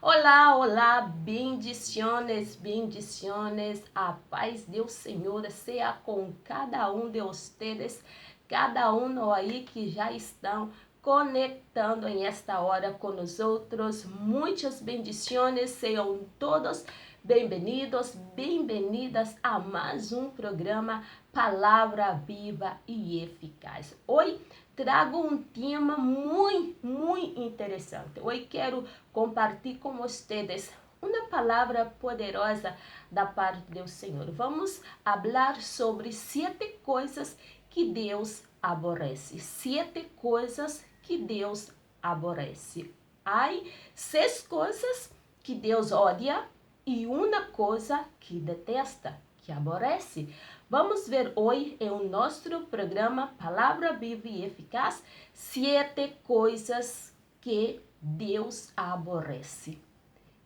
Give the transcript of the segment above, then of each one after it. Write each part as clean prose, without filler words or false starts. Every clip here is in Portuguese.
Olá, olá, bendiciones, bendiciones. A paz do Senhor seja com cada um de vocês, cada um aí que já estão conectando em esta hora com nós outros. Muitas bendiciones, sejam todos bem-vindos, bem-vindas a mais um programa Palavra Viva e Eficaz. Hoje trago um tema muito interessante. Hoje quero compartilhar com vocês uma palavra poderosa da parte do Senhor. Vamos falar sobre 7 coisas que Deus aborrece. 7 coisas que Deus aborrece. Há 6 coisas que Deus odia e uma coisa que detesta, que aborrece. Vamos ver hoje em nosso programa Palavra Viva e Eficaz 7 coisas que Deus aborrece.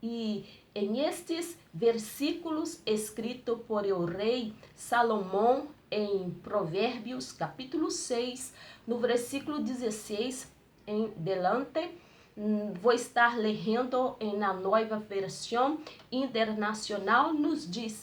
E em estes versículos escritos por o rei Salomão em Provérbios capítulo 6, no versículo 16 em delante, vou estar lendo na nova versão internacional, nos diz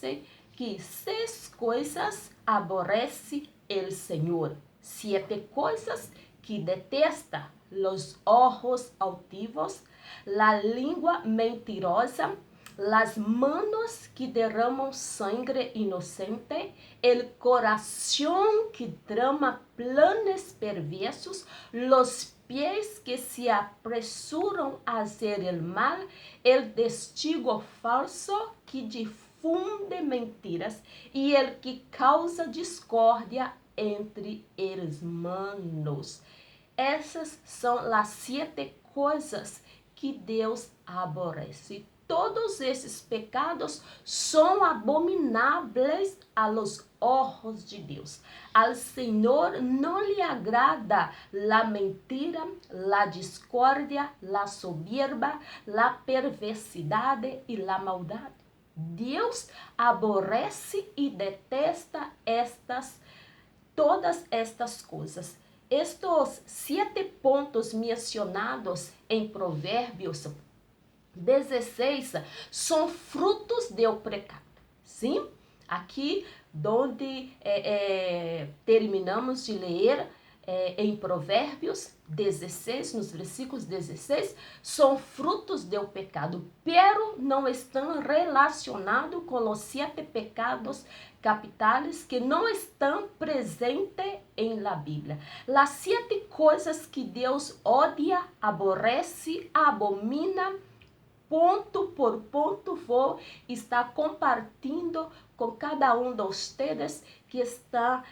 que 6 coisas aborrece o Senhor, 7 coisas que detesta: os ojos altivos, la língua mentirosa, las manos que derramam sangue inocente, el coração que trama planos perversos, los pies que se apressuram a hacer el mal, el testigo falso que difunde mentiras e el que causa discórdia entre hermanos. Essas são as 7 coisas que Deus aborrece. Todos esses pecados são abomináveis aos olhos de Deus. Al Senhor não lhe agrada a mentira, a discórdia, a soberba, a perversidade e a maldade. Deus aborrece e detesta todas estas coisas. Estes 7 pontos mencionados em Provérbios 16 são frutos do pecado. Sim? Aqui, onde terminamos de ler em Provérbios 16, nos versículos 16, são frutos do pecado, pero não estão relacionados com os 7 pecados capitais que não estão presentes em la Bíblia. As 7 coisas que Deus odia, aborrece, abomina, ponto por ponto, vou estar compartilhando com cada um de vocês que está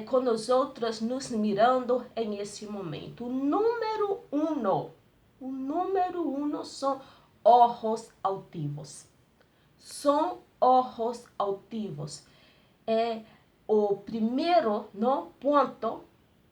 com nós outros nos mirando em esse momento. O número 1 são olhos altivos. São olhos altivos. É o primeiro ponto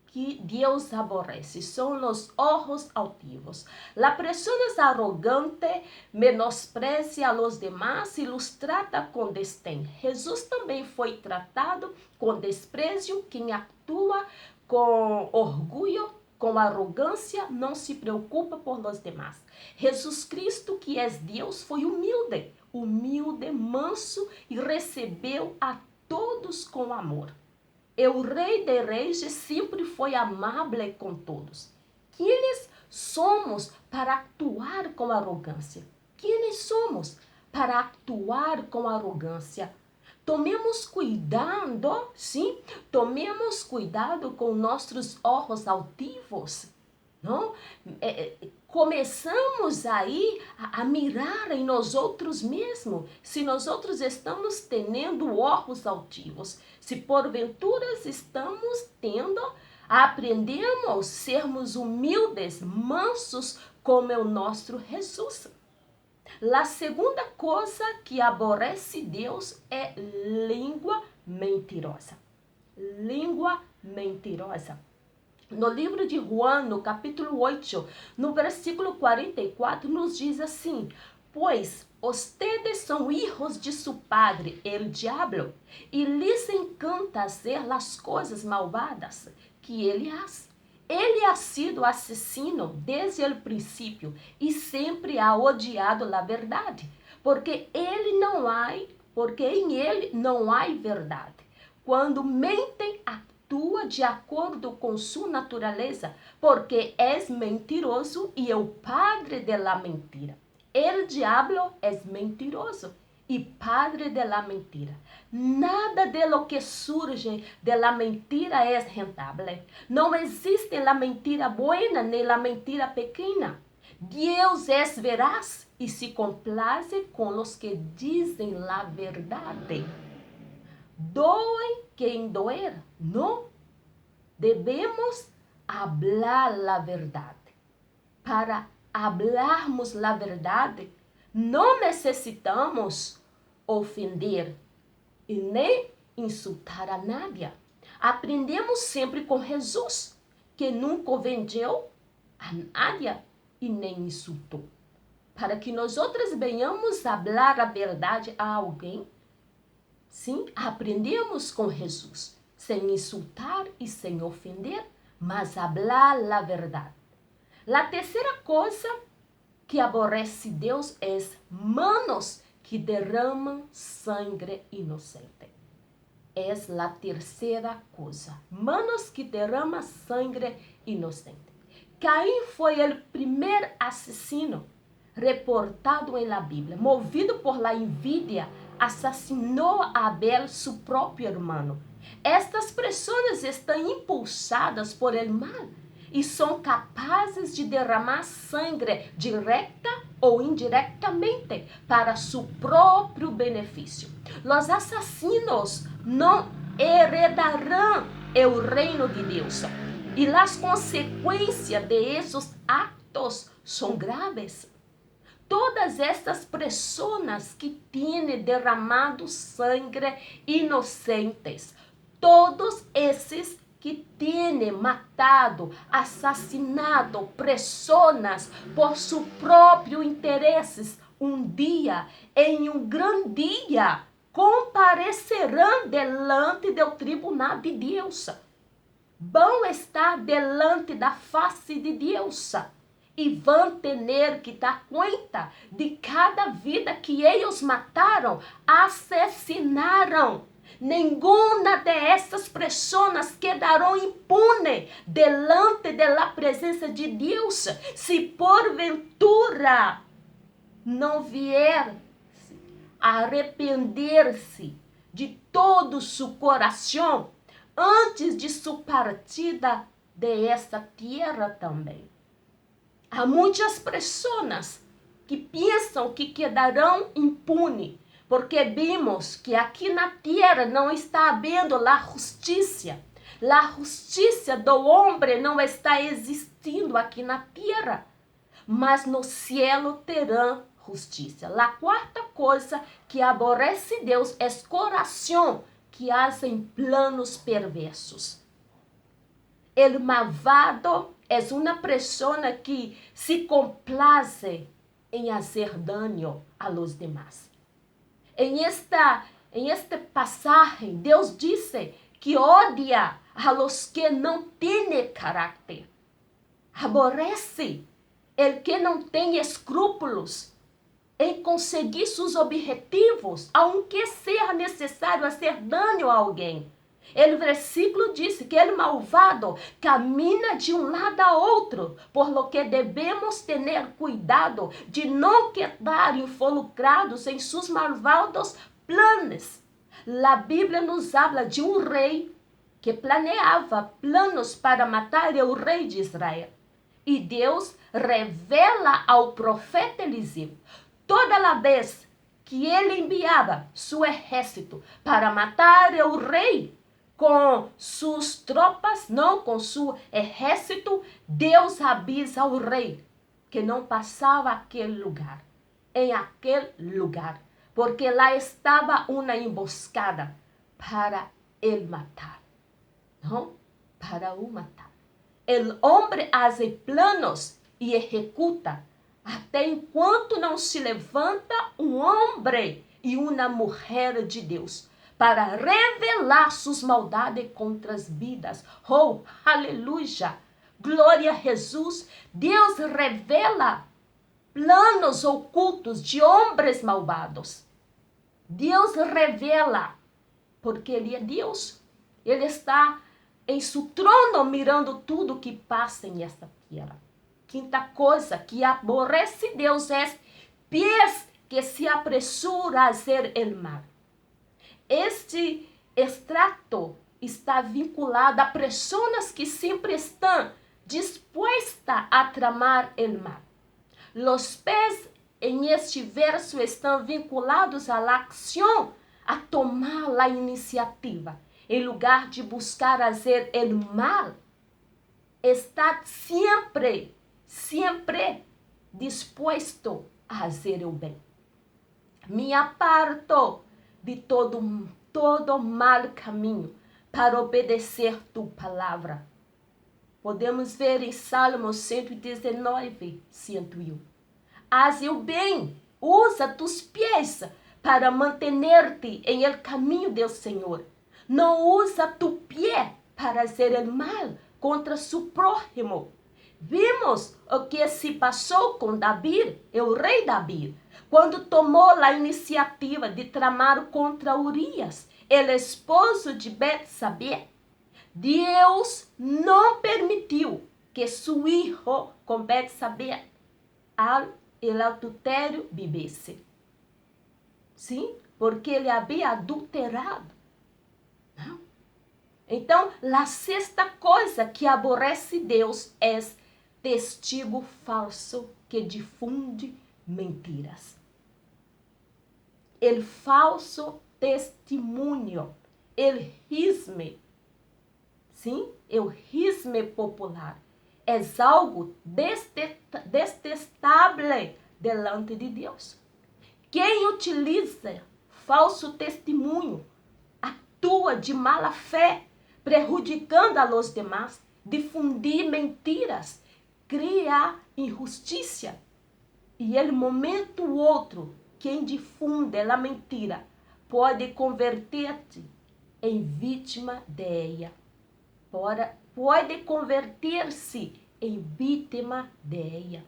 que Deus aborrece, são os olhos altivos. La persona arrogante menosprecia a los demás e os trata com desdém. Jesus também foi tratado com desprezo. Quem atua com orgulho, com arrogância, não se preocupa por los demás. Jesus Cristo, que é Deus, foi humilde, manso e recebeu a todos com amor. O Rei de Reis sempre foi amável com todos. Quem somos para actuar com arrogância? Quem somos para actuar com arrogância? Tomemos cuidado, sim? Tomemos cuidado com nossos olhos altivos. Não? Começamos aí a mirar em nós outros mesmos, se nós outros estamos tendo olhos altivos, se porventura estamos aprendemos a sermos humildes, mansos, como é o nosso Jesus. A segunda coisa que aborrece Deus é língua mentirosa. Língua mentirosa. No livro de Juan, no capítulo 8, no versículo 44, nos diz assim: pois ustedes são hijos de su padre, el diablo, e lhes encanta hacer las coisas malvadas que ele faz. Ele ha sido assassino desde o princípio e sempre ha odiado a verdade, porque em ele não há verdade. Quando mentem, atua de acordo com sua natureza, porque é mentiroso e é o padre da mentira. El diablo é mentiroso e padre de la mentira. Nada de lo que surge de la mentira é rentável. Não existe la mentira buena nem la mentira pequena. Deus é veraz e se complace com os que dizem la verdade. Doem quem doer, não? Devemos hablar la verdade. Para hablarmos la verdade, não necessitamos ofender e nem insultar a nadie. Aprendemos sempre com Jesus, que nunca ofendeu a nadie e nem insultou. Para que nós outros venhamos falar a verdade a alguém, sim, aprendemos com Jesus, sem insultar e sem ofender, mas falar a verdade. A terceira coisa que aborrece Deus é manos que derramam sangue inocente. É a terceira coisa. Manos que derramam sangue inocente. Caim foi o primeiro assassino reportado na Bíblia. Movido por la envidia, assassinou Abel, seu próprio irmão. Estas pessoas estão impulsadas por el mal e são capazes de derramar sangue direta ou indiretamente para seu próprio benefício. Os assassinos não heredarão o reino de Deus e as consequências de esses atos são graves. Todas estas pessoas que têm derramado sangue inocentes, todos esses que têm matado, assassinado pessoas por seus próprios interesses, dia, em grande dia, comparecerão delante do tribunal de Deus. Vão estar delante da face de Deus e vão ter que dar conta de cada vida que eles mataram, assassinaram. Nenhuma dessas pessoas quedarão impune delante da presença de Deus, se porventura não vier arrepender-se de todo seu coração antes de sua partida desta terra também. Há muitas pessoas que pensam que quedarão impunes, porque vimos que aqui na terra não está havendo a justiça. A justiça do homem não está existindo aqui na terra, mas no céu terão justiça. A quarta coisa que aborrece Deus é coração que fazem planos perversos. El malvado é uma pessoa que se complace em fazer dano a los demás. Em esta passagem, Deus disse que odia a los que não têm caráter. Aborrece el que não tem escrúpulos em conseguir seus objetivos, aunque seja necessário fazer dano a alguém. O versículo diz que o malvado camina de lado a outro, por lo que devemos ter cuidado de não quedar involucrados em seus malvados planos. A Bíblia nos habla de rei que planeava planos para matar o rei de Israel. E Deus revela ao profeta Eliseu, toda a vez que ele enviava seu exército para matar o rei, com suas tropas, não com seu exército, Deus avisa ao rei que não passava aquele lugar, porque lá estava uma emboscada para ele matar, não? Para o matar. O homem faz planos e executa, até enquanto não se levanta um homem e uma mulher de Deus para revelar suas maldades contra as vidas. Oh, aleluia! Glória a Jesus. Deus revela planos ocultos de homens malvados. Deus revela, porque Ele é Deus. Ele está em seu trono mirando tudo que passa nesta terra. Quinta coisa que aborrece Deus é pés que se apressuram a fazer o mal. Este extrato está vinculado a pessoas que sempre estão dispostas a tramar o mal. Os pés em este verso estão vinculados à ação, a tomar a iniciativa. Em lugar de buscar fazer o mal, está sempre disposto a fazer o bem. Me aparto de todo mal caminho para obedecer tu palavra. Podemos ver em Salmos 119, 101. Haz o bem, usa tus pés para manter-te em el caminho do Senhor. Não usa tu pé para fazer o mal contra su prójimo. Vimos o que se passou com Davi, o rei Davi, quando tomou a iniciativa de tramar contra Urias, o esposo de Betsabé. Deus não permitiu que seu filho com Betsabé el adultério vivesse. Sim, porque ele havia adulterado. Não? Então, a sexta coisa que aborrece Deus é testigo falso que difunde mentiras. El falso testemunho, el risme, sim, o risme popular, é algo detestável delante de Deus. Quem utiliza falso testemunho atua de mala fé, prejudicando a los demás, difundir mentiras, criar injustiça. E el momento ou outro, quem difunde a mentira pode converter-te em vítima de ela. Pode converter-se em vítima de ela.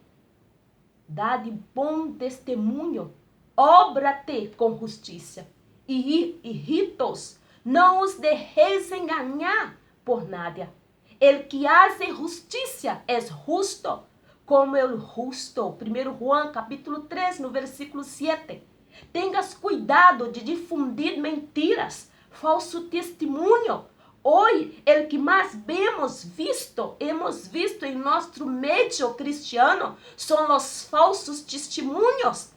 Dá de bom testemunho, obra-te com justiça. E ritos, não os deixeis enganar por nada. El que hace justiça é justo, como el justo. 1 Juan capítulo 3, no versículo 7. Tengas cuidado de difundir mentiras, falso testemunho. Hoje, o que mais hemos visto em nosso meio cristiano são os falsos testemunhos,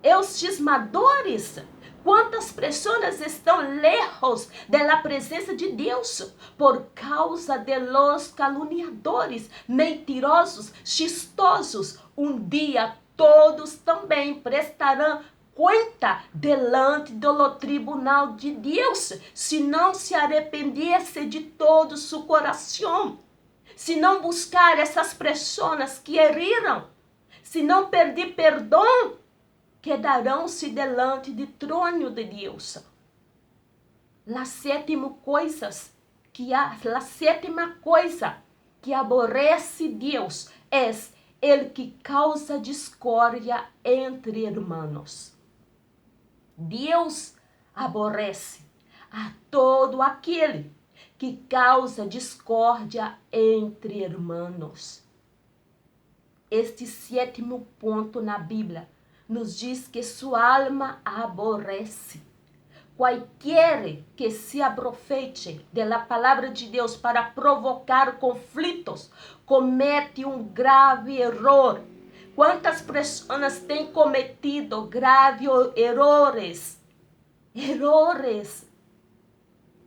os cismadores. Quantas pessoas estão lejos da presença de Deus por causa de los caluniadores, mentirosos, chistosos? Um dia todos também prestarão conta delante do tribunal de Deus, se não se arrependesse de todo seu coração, se não buscar essas pessoas que heriram, se não pedir perdão, quedarão-se delante do trono de Deus. A sétima coisa que aborrece Deus é el que causa discórdia entre irmãos. Deus aborrece a todo aquele que causa discórdia entre irmãos. Este sétimo ponto na Bíblia nos diz que sua alma aborrece. Qualquer que se aproveite da palavra de Deus para provocar conflitos, comete um grave erro. Quantas pessoas têm cometido graves erros?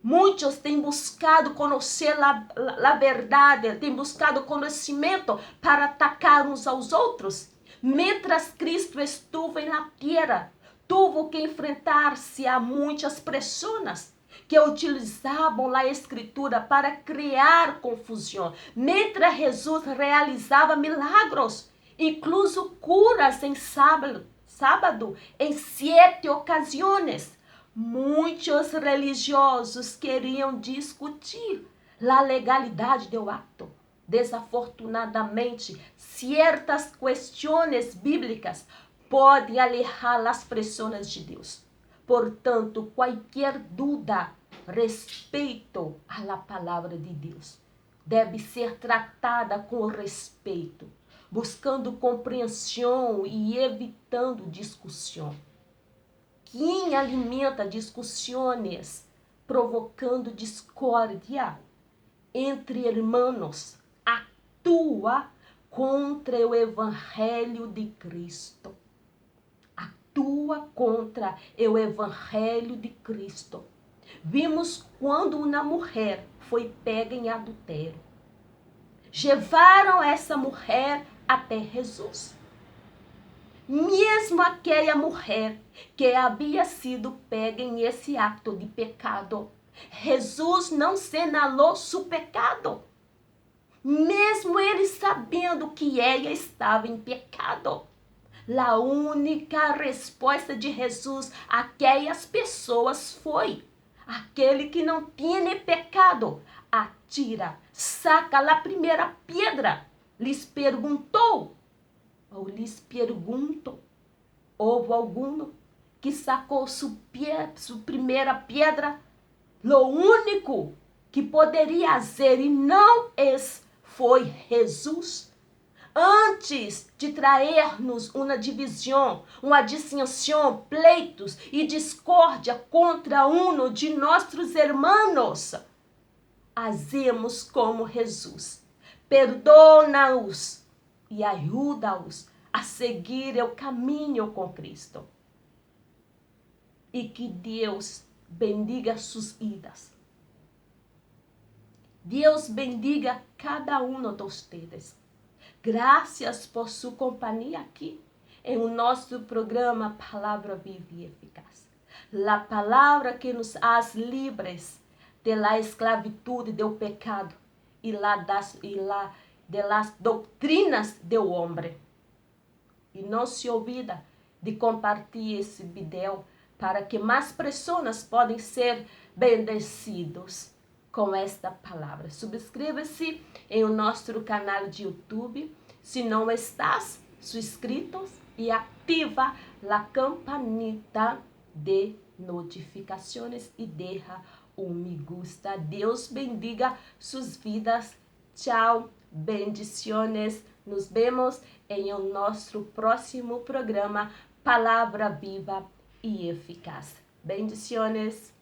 Muitos têm buscado conhecer a verdade, têm buscado conhecimento para atacar uns aos outros. Mientras Cristo estuvo na terra, tuvo que enfrentar-se a muitas pessoas que utilizavam a escritura para criar confusão. Mientras Jesus realizava milagros, incluso curas em sábado em 7 ocasiões, muitos religiosos queriam discutir a legalidade do ato. Desafortunadamente, ciertas questões bíblicas podem alejar as pessoas de Deus. Portanto, qualquer dúvida respeito à palavra de Deus deve ser tratada com respeito, buscando compreensão e evitando discussão. Quem alimenta discussões, provocando discórdia entre irmãos, atua contra o Evangelho de Cristo. Atua contra o Evangelho de Cristo. Vimos quando uma mulher foi pega em adultério. Levaram essa mulher até Jesus. Mesmo aquela mulher que havia sido pega em esse ato de pecado, Jesus não sinalou seu pecado. Mesmo ele sabendo que ela estava em pecado. A única resposta de Jesus a aquelas pessoas foi: aquele que não tem pecado, atira, saca a primeira pedra. Lhes perguntou, ou lhes pergunto, houve algum que sacou sua primeira pedra? O único que poderia fazer e não foi Jesus. Antes de trazer-nos uma divisão, uma dissensão, pleitos e discórdia contra um de nossos irmãos, fazemos como Jesus. Perdona-os e ajuda-os a seguir o caminho com Cristo. E que Deus bendiga suas vidas. Deus bendiga cada um de vocês. Graças por sua companhia aqui em o nosso programa Palavra Viva e Eficaz. A palavra que nos faz livres da esclavitud do pecado e das doutrinas do homem. E não se olvida de compartilhar esse vídeo para que mais pessoas possam ser bendecidos com esta palavra. Subscreva-se em o nosso canal de YouTube, se não estás inscrito, e ativa a campanita de notificações e deixa me gusta. Deus bendiga suas vidas. Tchau, bendiciones. Nos vemos em o nosso próximo programa Palavra Viva e Eficaz. Bendiciones.